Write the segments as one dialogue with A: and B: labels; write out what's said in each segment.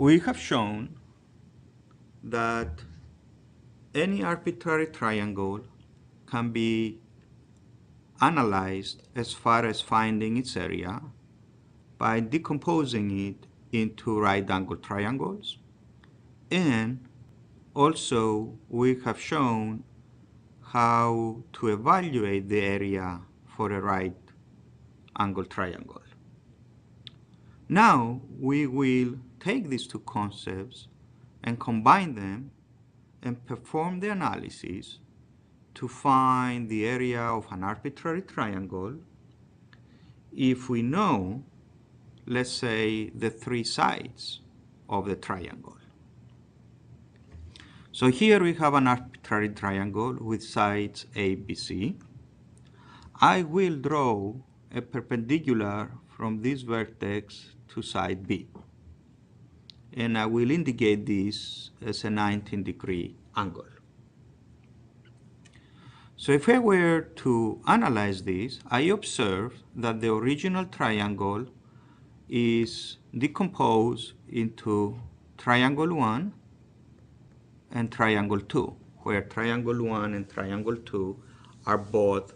A: We have shown that any arbitrary triangle can be analyzed as far as finding its area by decomposing it into right-angle triangles. And also we have shown how to evaluate the area for a right-angle triangle. Now we will take these two concepts and combine them and perform the analysis to find the area of an arbitrary triangle if we know, let's say, the three sides of the triangle. So here we have an arbitrary triangle with sides A, B, C. I will draw a perpendicular from this vertex to side B. And I will indicate this as a 90-degree angle. So if I were to analyze this, I observe that the original triangle is decomposed into triangle 1 and triangle 2, where triangle 1 and triangle 2 are both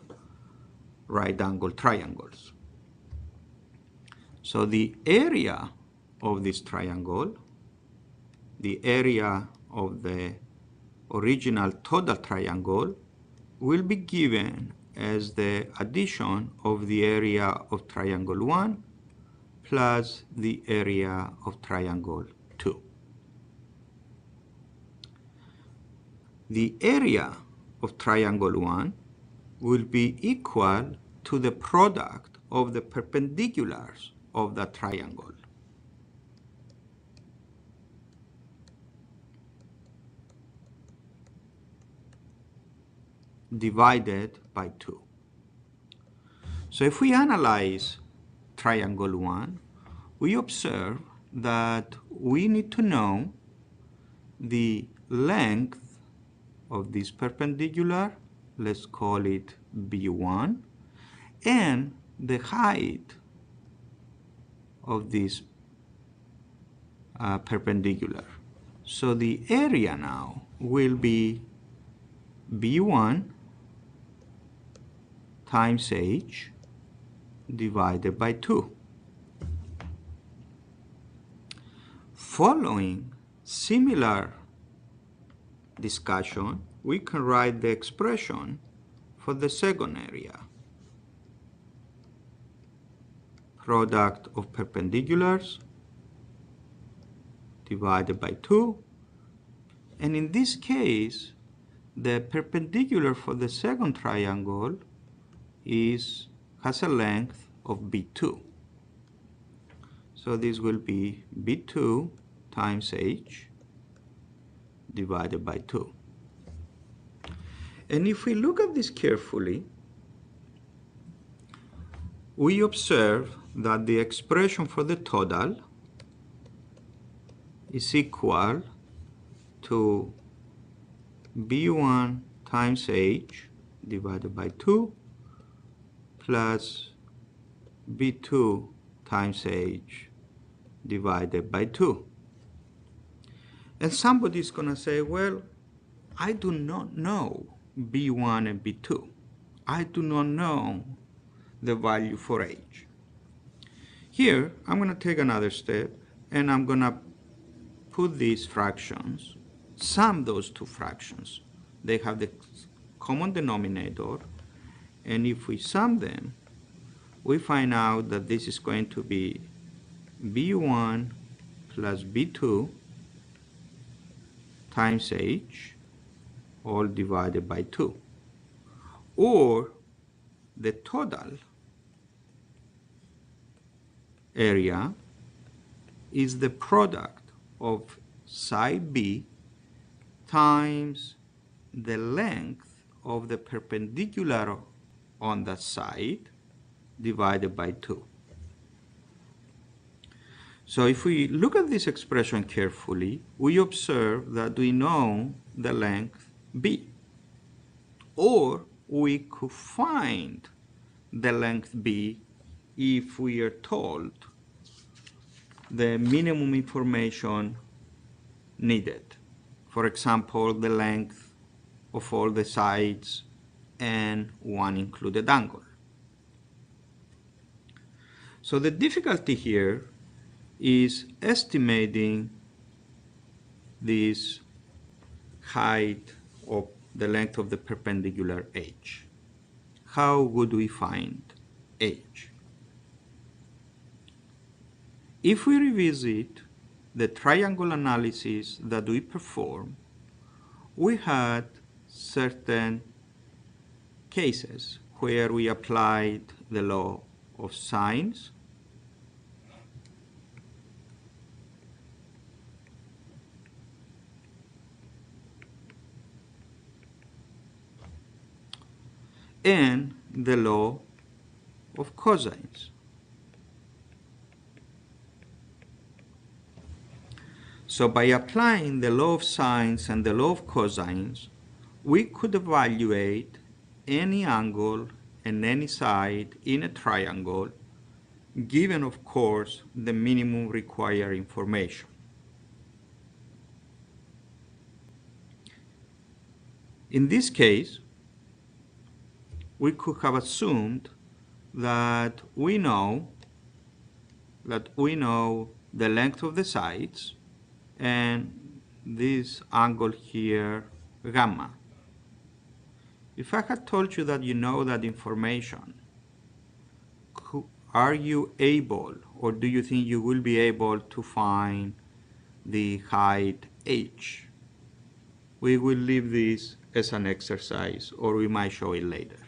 A: right-angle triangles. So the area of this triangle, the area of the original total triangle, will be given as the addition of the area of triangle 1 plus the area of triangle 2. The area of triangle 1 will be equal to the product of the perpendiculars of the triangle. Divided by 2. So if we analyze triangle 1, we observe that we need to know the length of this perpendicular, let's call it B1, and the height of this perpendicular. So the area now will be B1 times h divided by 2. Following similar discussion, we can write the expression for the second area. Product of perpendiculars divided by 2. And in this case, the perpendicular for the second triangle has a length of B2. So this will be B2 times h divided by 2. And if we look at this carefully, we observe that the expression for the total is equal to B1 times h divided by 2 plus B2 times h divided by 2. And somebody is going to say, well, I do not know B1 and B2. I do not know the value for h. Here, I'm going to take another step, and I'm going to put these fractions, sum those two fractions. They have the common denominator, and if we sum them, we find out that this is going to be B1 plus B2 times h, all divided by 2. Or the total area is the product of side B times the length of the perpendicular on that side divided by 2. So if we look at this expression carefully, we observe that we know the length B. Or we could find the length B if we are told the minimum information needed. For example, the length of all the sides and one included angle. So the difficulty here is estimating this height of the length of the perpendicular edge. How would we find h? If we revisit the triangle analysis that we performed, we had certain cases where we applied the law of sines and the law of cosines. So by applying the law of sines and the law of cosines, we could evaluate any angle and any side in a triangle, given, of course, the minimum required information. In this case, we could have assumed that we know the length of the sides and this angle here, gamma. If I had told you that you know that information, are you able, or do you think you will be able to find the height h? We will leave this as an exercise, or we might show it later.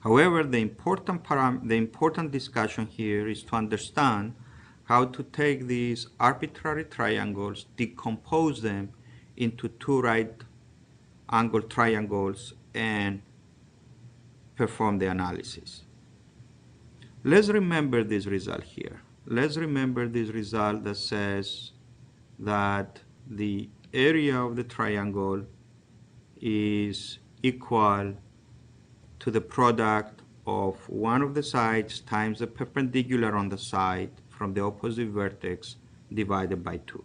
A: However, the important discussion here is to understand how to take these arbitrary triangles, decompose them into two right-angle triangles, and perform the analysis. Let's remember this result here. Let's remember this result that says that the area of the triangle is equal to the product of one of the sides times the perpendicular on the side from the opposite vertex divided by 2.